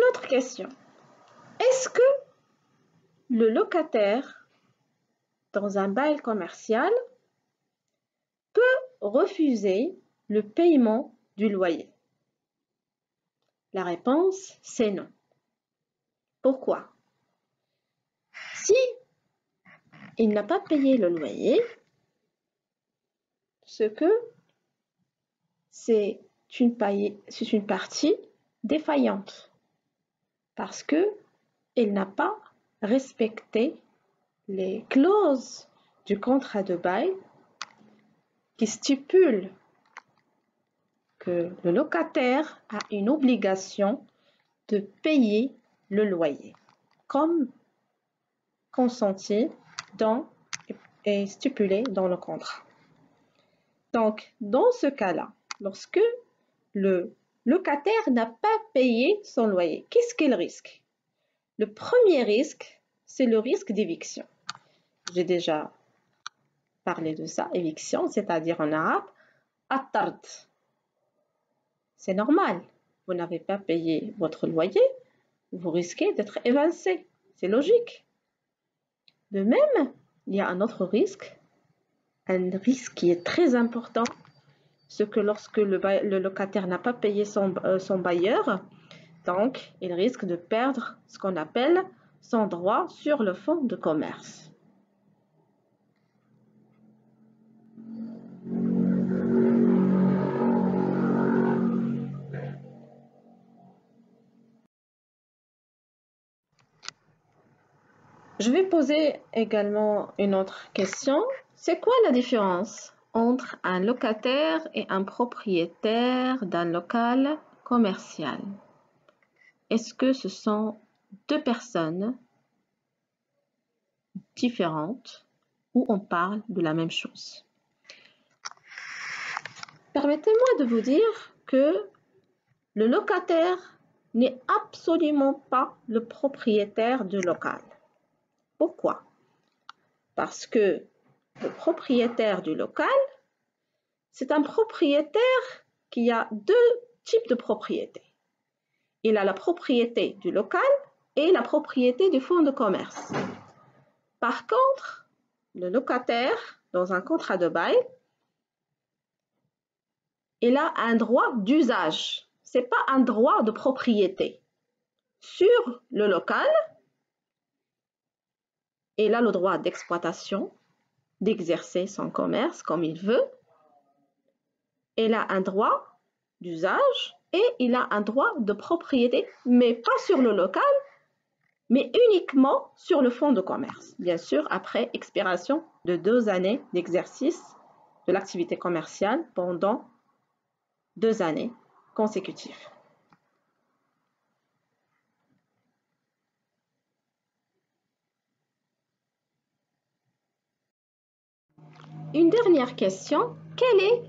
autre question. Est-ce que le locataire, dans un bail commercial, peut refuser le paiement du loyer? La réponse, c'est non. Pourquoi? Si il n'a pas payé le loyer, c'est une partie défaillante parce qu'il n'a pas respecté les clauses du contrat de bail qui stipulent que le locataire a une obligation de payer le loyer, comme consenti et stipulé dans le contrat. Donc, dans ce cas-là, lorsque le locataire n'a pas payé son loyer, qu'est-ce qu'il risque? Le premier risque, c'est le risque d'éviction. J'ai déjà parlé de ça, éviction, c'est-à-dire en arabe, at-tard. C'est normal, vous n'avez pas payé votre loyer, vous risquez d'être évincé, c'est logique. De même, il y a un autre risque, un risque qui est très important, c'est que lorsque le locataire n'a pas payé son bailleur, donc il risque de perdre ce qu'on appelle son droit sur le fonds de commerce. Je vais poser également une autre question. C'est quoi la différence entre un locataire et un propriétaire d'un local commercial? Est-ce que ce sont deux personnes différentes ou on parle de la même chose? Permettez-moi de vous dire que le locataire n'est absolument pas le propriétaire du local. Pourquoi? Parce que le propriétaire du local, c'est un propriétaire qui a deux types de propriété. Il a la propriété du local et la propriété du fonds de commerce. Par contre, le locataire, dans un contrat de bail, il a un droit d'usage. Ce n'est pas un droit de propriété. Sur le local, il a le droit d'exploitation, d'exercer son commerce comme il veut. Il a un droit d'usage et il a un droit de propriété, mais pas sur le local, mais uniquement sur le fonds de commerce. Bien sûr, après expiration de 2 années d'exercice de l'activité commerciale pendant 2 années consécutives. Une dernière question, quelle est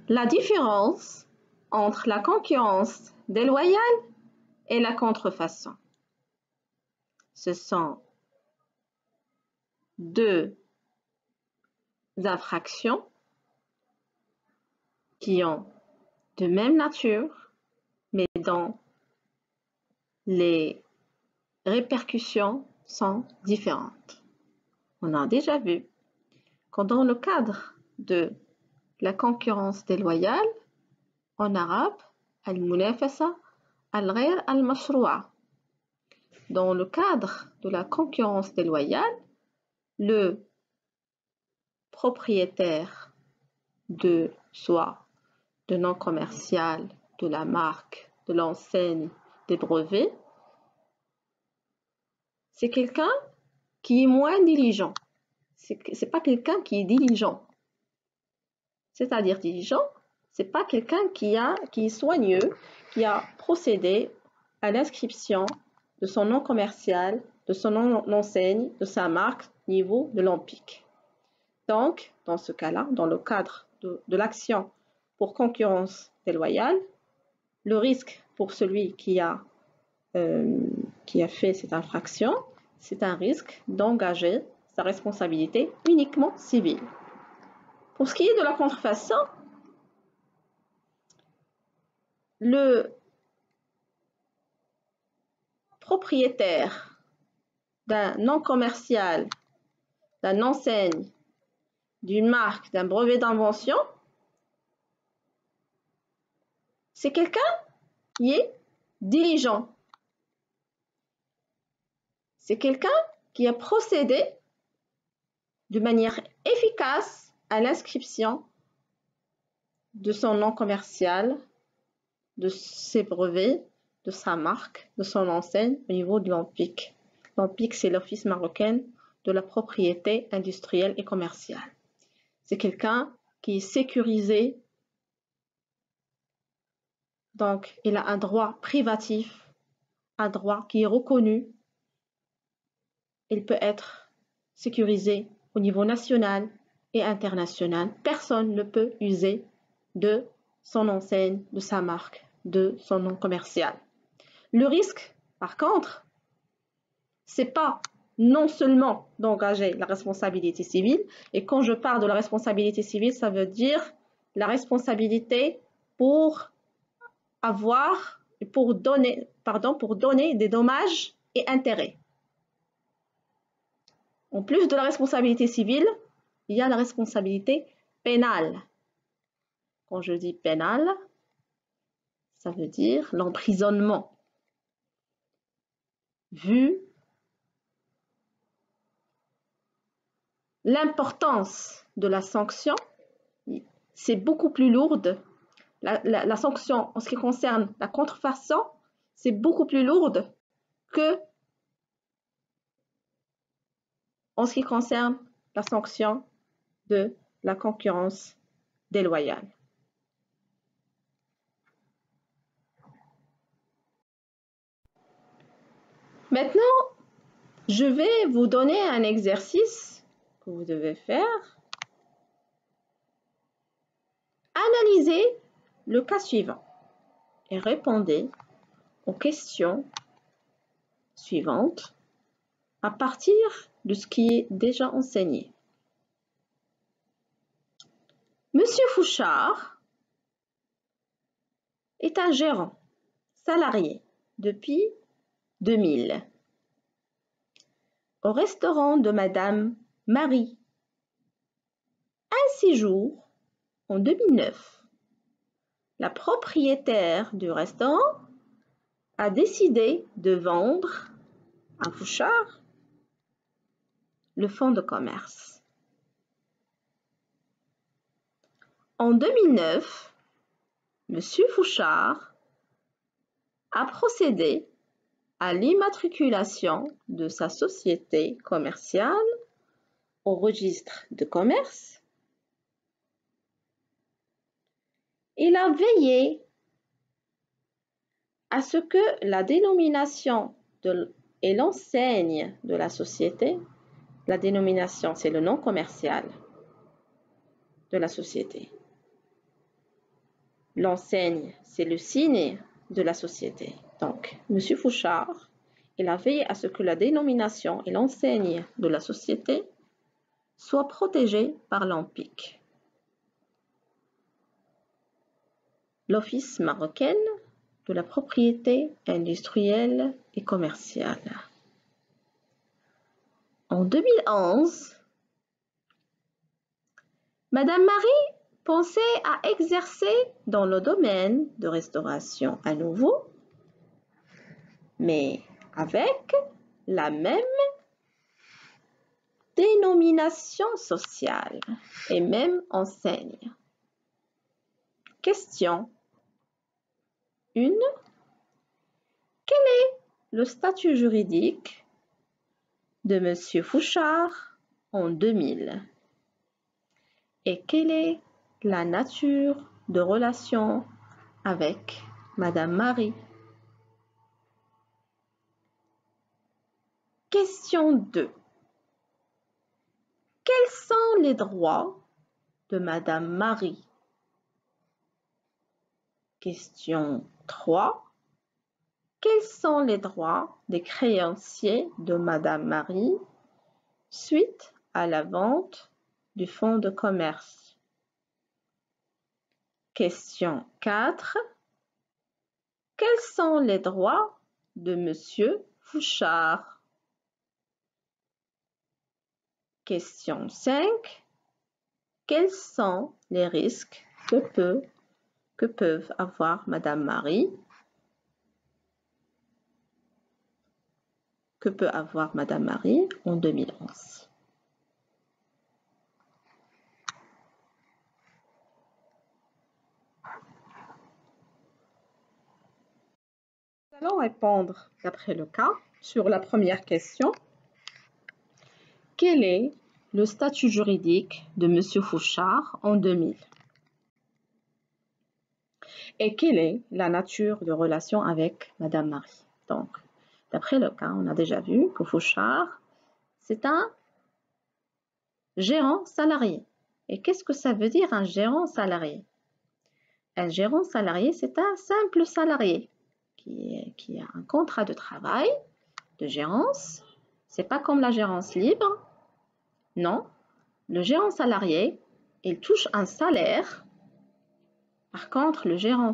la différence entre la concurrence déloyale et la contrefaçon? Ce sont deux infractions qui ont de même nature, mais dont les répercussions sont différentes. On a déjà vu que dans le cadre de la concurrence déloyale, en arabe, al-munafasa al-ghayr al-mashroua. Dans le cadre de la concurrence déloyale, le propriétaire de soit de nom commercial, de la marque, de l'enseigne, des brevets, c'est quelqu'un qui est moins diligent. C'est pas quelqu'un qui est diligent. C'est-à-dire diligent, c'est pas quelqu'un qui est soigneux, qui a procédé à l'inscription de son nom commercial, de son nom d'enseigne, de sa marque, niveau de l'EMPIC. Donc, dans ce cas-là, dans le cadre de l'action pour concurrence déloyale, le risque pour celui qui a fait cette infraction, c'est un risque d'engager sa responsabilité uniquement civile. Pour ce qui est de la contrefaçon, le propriétaire d'un nom commercial, d'une enseigne, d'une marque, d'un brevet d'invention, c'est quelqu'un qui est diligent. C'est quelqu'un qui a procédé de manière efficace à l'inscription de son nom commercial, de ses brevets, de sa marque, de son enseigne au niveau de l'ONPIC. L'ONPIC, c'est l'Office marocain de la propriété industrielle et commerciale. C'est quelqu'un qui est sécurisé, donc il a un droit privatif, un droit qui est reconnu. Il peut être sécurisé au niveau national et international. Personne ne peut user de son enseigne, de sa marque, de son nom commercial. Le risque, par contre, c'est pas non seulement d'engager la responsabilité civile, et quand je parle de la responsabilité civile, ça veut dire la responsabilité pour donner des dommages et intérêts. En plus de la responsabilité civile, il y a la responsabilité pénale. Quand je dis pénale, ça veut dire l'emprisonnement. Vu l'importance de la sanction, c'est beaucoup plus lourde. La sanction en ce qui concerne la contrefaçon, c'est beaucoup plus lourde que en ce qui concerne la sanction de la concurrence déloyale. Maintenant, je vais vous donner un exercice que vous devez faire. Analysez le cas suivant et répondez aux questions suivantes à partir de ce qui est déjà enseigné. Monsieur Fouchard est un gérant salarié depuis 2000 au restaurant de Madame Marie. Un séjour en 2009, la propriétaire du restaurant a décidé de vendre à Fouchard le fonds de commerce. En 2009, Monsieur Fouchard a procédé à l'immatriculation de sa société commerciale au registre de commerce. Il a veillé à ce que la dénomination et l'enseigne de la société, la dénomination c'est le nom commercial de la société, l'enseigne c'est le signe de la société. Donc, M. Fouchard, il a veillé à ce que la dénomination et l'enseigne de la société soient protégées par l'ONPIC, l'Office marocain de la propriété industrielle et commerciale. En 2011, Madame Marie pensait à exercer dans le domaine de restauration à nouveau, mais avec la même dénomination sociale et même enseigne. Question 1. Quel est le statut juridique de Monsieur Fouchard en 2000? Et quelle est la nature de relation avec Madame Marie? Question 2. Quels sont les droits de Madame Marie? Question 3. Quels sont les droits des créanciers de Madame Marie suite à la vente du fonds de commerce? Question 4. Quels sont les droits de Monsieur Fouchard. Question 5. Quels sont les risques que peuvent avoir Madame Marie en 2011? Nous allons répondre d'après le cas sur la première question. Quel est le statut juridique de Monsieur Fouchard en 2000? Et quelle est la nature de relation avec Madame Marie? Donc, d'après le cas, on a déjà vu que Fouchard, c'est un gérant salarié. Et qu'est-ce que ça veut dire un gérant salarié? Un gérant salarié, c'est un simple salarié qui a un contrat de travail, de gérance. C'est pas comme la gérance libre. Non, le gérant salarié, il touche un salaire. Par contre, le gérant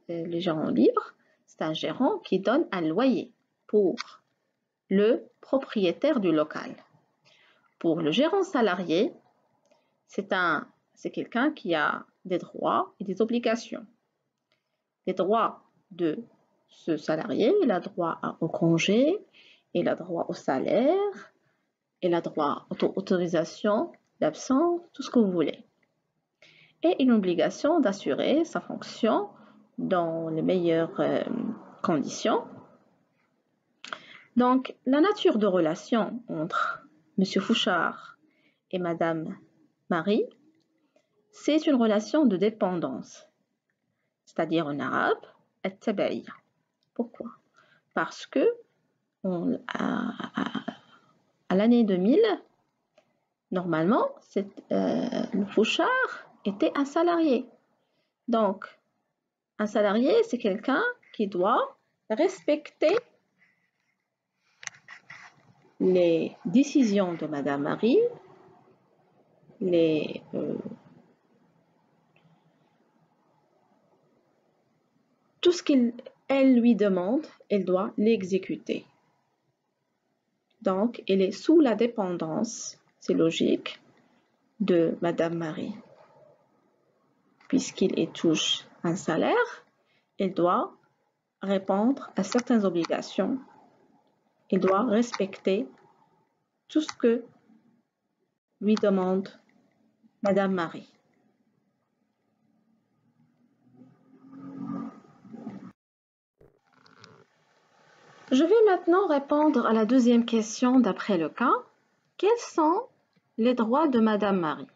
libre, c'est un gérant qui donne un loyer pour le propriétaire du local. Pour le gérant salarié, c'est quelqu'un qui a des droits et des obligations. Les droits de ce salarié, il a droit au congé, il a droit au salaire, il a droit à l'autorisation d'absence, tout ce que vous voulez. Et une obligation d'assurer sa fonction dans les meilleures conditions. Donc, la nature de relation entre M. Fouchard et Madame Marie, c'est une relation de dépendance, c'est-à-dire en arabe, at-tabaïya. Pourquoi? Parce que à l'année 2000, normalement, le Fouchard était un salarié. Donc, un salarié, c'est quelqu'un qui doit respecter les décisions de Madame Marie, tout ce qu'elle lui demande, elle doit l'exécuter. Donc, elle est sous la dépendance, c'est logique, de Madame Marie. Puisqu'il touche un salaire, elle doit répondre à certaines obligations. Elle doit respecter tout ce que lui demande Madame Marie. Je vais maintenant répondre à la deuxième question d'après le cas. Quels sont les droits de Madame Marie?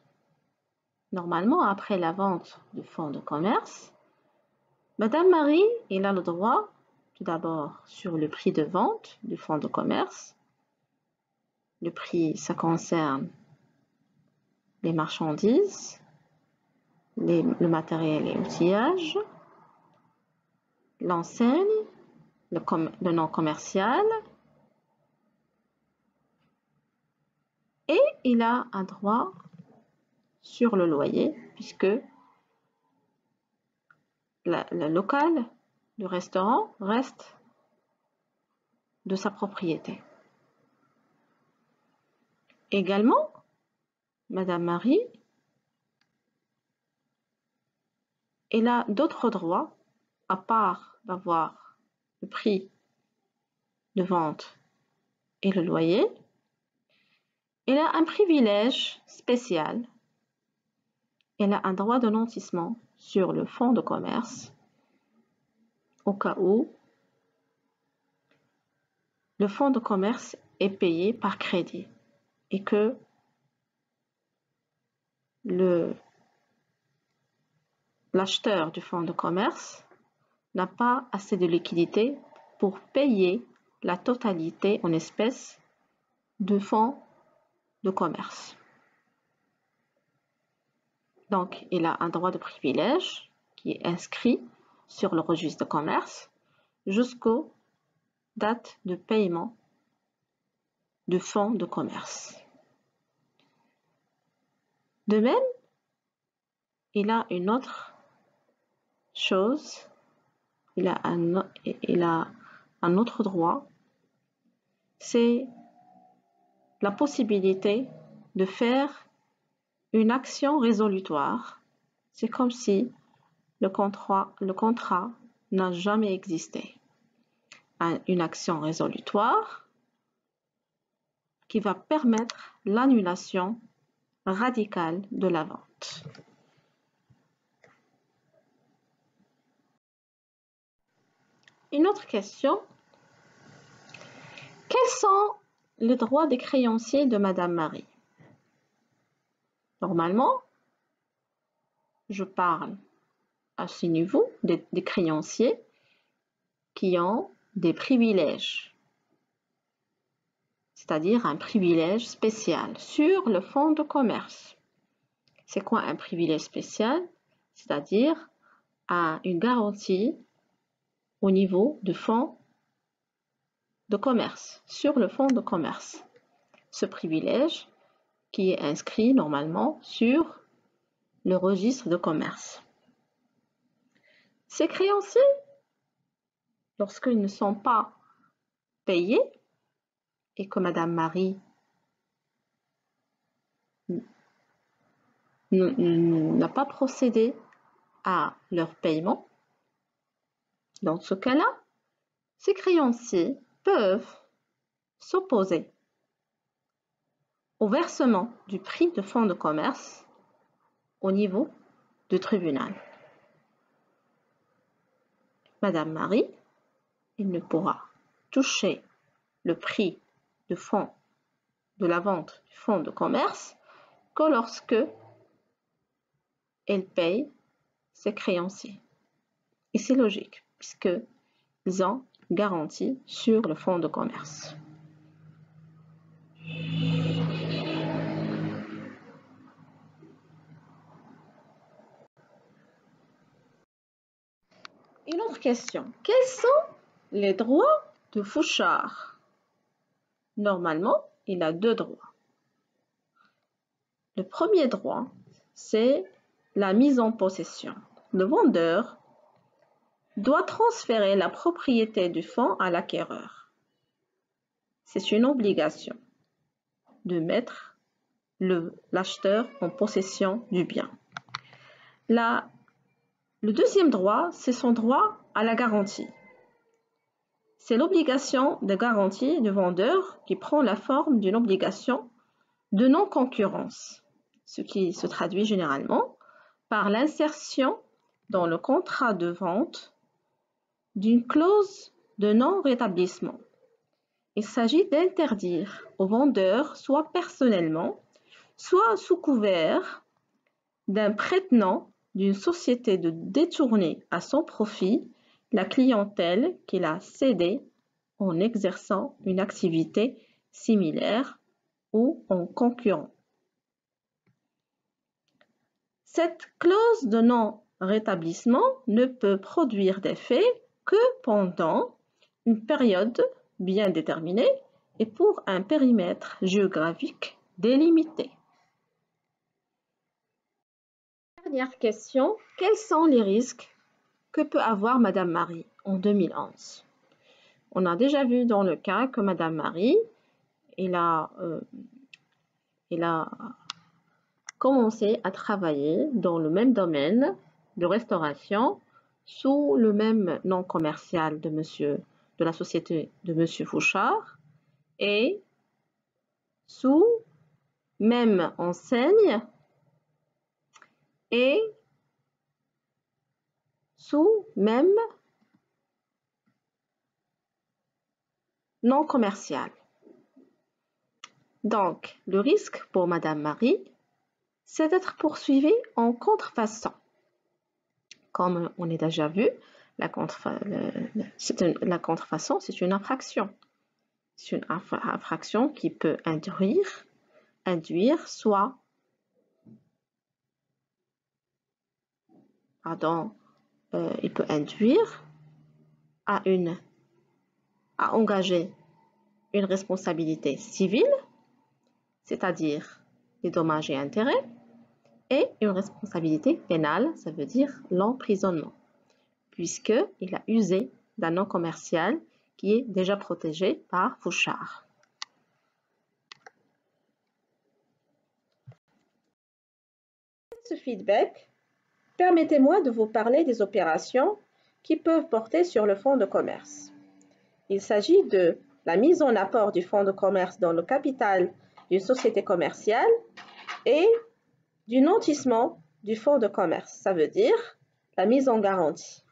Normalement, après la vente du fonds de commerce, Madame Marie, elle a le droit, tout d'abord, sur le prix de vente du fonds de commerce. Le prix, ça concerne les marchandises, le matériel et outillage, l'enseigne, le nom commercial, et il a un droit sur le loyer, puisque le local, le restaurant, reste de sa propriété. Également, Madame Marie, elle a d'autres droits, à part d'avoir le prix de vente et le loyer. Elle a un privilège spécial. Elle a un droit de nantissement sur le fonds de commerce au cas où le fonds de commerce est payé par crédit et que l'acheteur du fonds de commerce n'a pas assez de liquidité pour payer la totalité en espèces du fonds de commerce. Donc, il a un droit de privilège qui est inscrit sur le registre de commerce jusqu'aux dates de paiement du fonds de commerce. De même, il a une autre chose, il a un autre droit c'est la possibilité de faire une action résolutoire. C'est comme si le contrat n'a jamais existé. Une action résolutoire qui va permettre l'annulation radicale de la vente. Une autre question. Quels sont les droits des créanciers de Madame Marie? Normalement, je parle à ce niveau des créanciers qui ont des privilèges, c'est-à-dire un privilège spécial sur le fonds de commerce. C'est quoi un privilège spécial? C'est-à-dire une garantie au niveau du fonds de commerce, sur le fonds de commerce. Ce privilège qui est inscrit normalement sur le registre de commerce. Ces créanciers, lorsqu'ils ne sont pas payés et que Madame Marie n'a pas procédé à leur paiement, dans ce cas-là, ces créanciers peuvent s'opposer au versement du prix de fonds de commerce au niveau du tribunal. Madame Marie, il ne pourra toucher le prix de la vente du fonds de commerce que lorsque elle paye ses créanciers. Et c'est logique, puisqu'ils ont garantie sur le fonds de commerce. Une autre question. Quels sont les droits de Fouchard? Normalement, il a deux droits. Le premier droit, c'est la mise en possession. Le vendeur doit transférer la propriété du fonds à l'acquéreur. C'est une obligation de mettre l'acheteur en possession du bien. Le deuxième droit, c'est son droit à la garantie. C'est l'obligation de garantie du vendeur qui prend la forme d'une obligation de non-concurrence, ce qui se traduit généralement par l'insertion dans le contrat de vente d'une clause de non-rétablissement. Il s'agit d'interdire au vendeur, soit personnellement, soit sous couvert d'un prête-nom d'une société, de détourner à son profit la clientèle qu'il a cédée en exerçant une activité similaire ou en concurrent. Cette clause de non-rétablissement ne peut produire d'effet que pendant une période bien déterminée et pour un périmètre géographique délimité. Dernière question, quels sont les risques que peut avoir Madame Marie en 2011? On a déjà vu dans le cas que Madame Marie, elle a commencé à travailler dans le même domaine de restauration sous le même nom commercial de la société de Monsieur Fouchard et sous même enseigne et sous même nom commercial. Donc, le risque pour Madame Marie, c'est d'être poursuivie en contrefaçon. Comme on a déjà vu, la contrefaçon, c'est une infraction. C'est une infraction qui peut induire soit il peut induire à engager une responsabilité civile, c'est-à-dire les dommages et intérêts, et une responsabilité pénale, ça veut dire l'emprisonnement, puisqu'il a usé d'un nom commercial qui est déjà protégé par Fouchard. ce feedback, permettez-moi de vous parler des opérations qui peuvent porter sur le fonds de commerce. Il s'agit de la mise en apport du fonds de commerce dans le capital d'une société commerciale et du nantissement du fonds de commerce. Ça veut dire la mise en garantie.